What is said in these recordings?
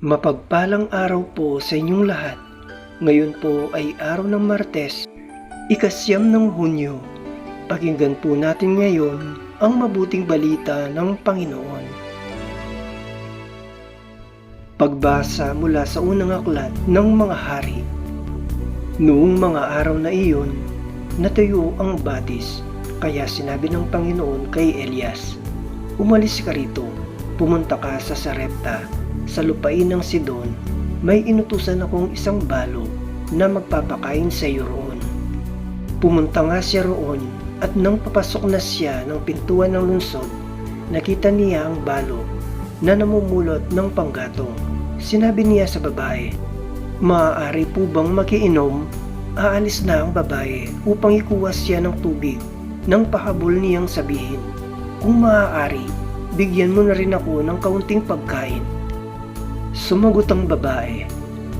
Mapagpalang araw po sa inyong lahat. Ngayon po ay araw ng Martes, ika-9 ng Hunyo. Pakinggan po natin ngayon ang mabuting balita ng Panginoon. Pagbasa mula sa unang aklat ng mga hari. Noong mga araw na iyon, natuyo ang batis, kaya sinabi ng Panginoon kay Elias, "Umalis ka rito, pumunta ka sa Sarepta, sa lupain ng Sidon. May inutusan akong isang balo na magpapakain sa iyo roon." Pumunta nga siya roon, at nang papasok na siya ng pintuan ng lungsod, nakita niya ang balo na namumulot ng panggatong. Sinabi niya sa babae, "Maaari po bang makiinom?" Aalis na ang babae upang ikuha siya ng tubig nang pahabol niyang sabihin, "Kung maaari, bigyan mo na rin ako ng kaunting pagkain." Sumagot ang babae,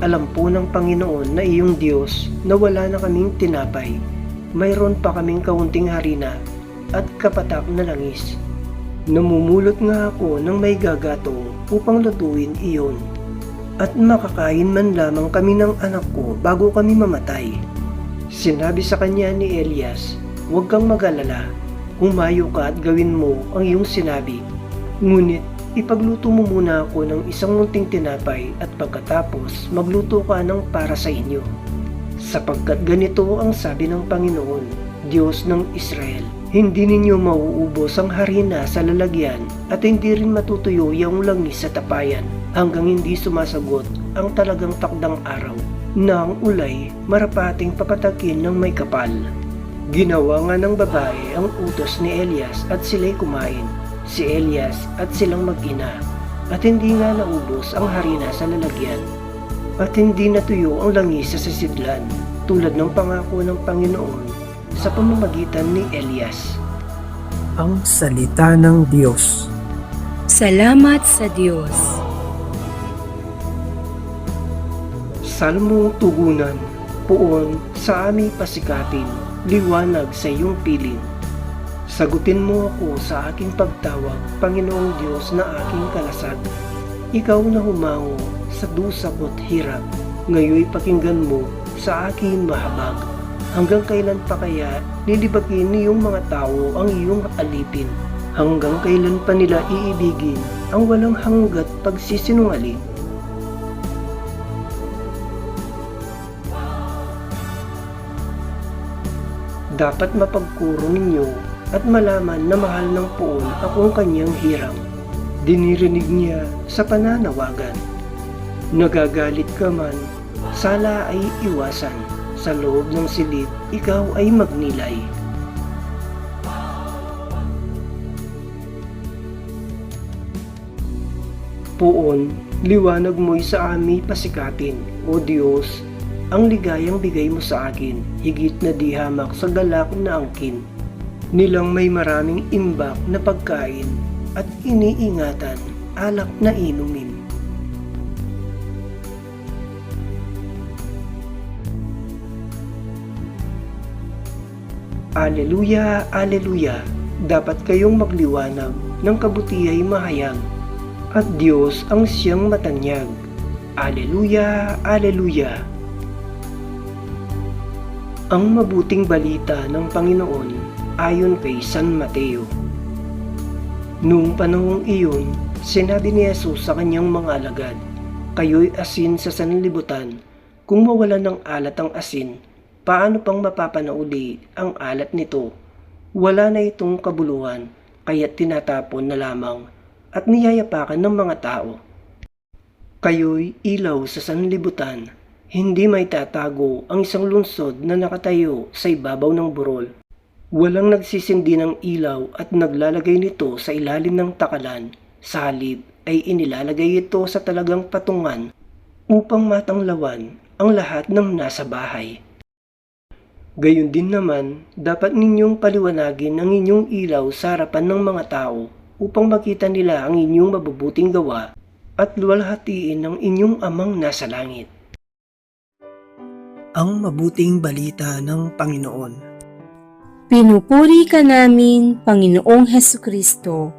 "Alam po ng Panginoon na iyong Diyos na wala na kaming tinapay. Mayroon pa kaming kaunting harina at kapatak na langis. Namumulot nga ako ng may gagatong upang lutuin iyon. At makakain man lamang kami ng anak ko bago kami mamatay." Sinabi sa kanya ni Elias, "Huwag kang mag-alala. Humayo ka at gawin mo ang iyong sinabi. Ngunit ipagluto mo muna ako ng isang munting tinapay at pagkatapos magluto ka ng para sa inyo. Sapagkat ganito ang sabi ng Panginoon, Diyos ng Israel, hindi ninyo mauubos ang harina sa lalagyan at hindi rin matutuyo yung langis sa tapayan hanggang hindi sumasagot ang talagang takdang araw na ang ulay marapating papatakin ng may kapal." Ginawa nga ng babae ang utos ni Elias at sila'y kumain, si Elias at silang mag-ina, at hindi nga naubos ang harina sa lalagyan, at hindi natuyo ang langis sa sisidlan, tulad ng pangako ng Panginoon sa pamamagitan ni Elias. Ang salita ng Diyos. Salamat sa Diyos. Salmong tugunan, poon sa aming pasikapin, liwanag sa iyong piling. Sagutin mo ako sa aking pagtawag, Panginoong Diyos na aking kalasag. Ikaw na humango sa dusa ko't hirap, ngayoy pakinggan mo sa aking mahabag. Hanggang kailan pa kaya lilibagin niyong mga tao ang iyong alipin? Hanggang kailan pa nila iibigin ang walang hanggat pagsisinungaling? Dapat mapagkuro ninyo at malaman na mahal ng poon akong kanyang hiram. Dinirinig niya sa pananawagan. Nagagalit ka man, sala ay iwasan. Sa loob ng silid, ikaw ay magnilay. Poon, liwanag mo'y sa aming pasikapin, O Diyos. Ang ligayang bigay mo sa akin, higit na di hamak sa galak na angkin. Nilang may maraming imbak na pagkain at iniingatan, alak na inumin. Aleluya, aleluya, dapat kayong magliwanag ng kabutiha'y mahayag, at Diyos ang siyang matanyag. Aleluya, aleluya. Ang mabuting balita ng Panginoon ayon kay San Mateo. Noong panahong iyon, sinabi ni Jesus sa kanyang mga alagad, "Kayo'y asin sa sanlibutan. Kung mawalan ng alat ang asin, paano pang mapapanauli ang alat nito? Wala na itong kabuluhan, kaya't tinatapon na lamang at niyayapakan ng mga tao. Kayo'y ilaw sa sanlibutan. Hindi may tatago ang isang lungsod na nakatayo sa ibabaw ng burol. Walang nagsisindi ng ilaw at naglalagay nito sa ilalim ng takalan. Sa halip ay inilalagay ito sa talagang patungan upang matanglawan ang lahat ng nasa bahay. Gayon din naman, dapat ninyong paliwanagin ang inyong ilaw sa harapan ng mga tao upang makita nila ang inyong mabubuting gawa at luwalhatiin ng inyong amang nasa langit." Ang mabuting balita ng Panginoon. Pinupuri ka namin, Panginoong Hesukristo.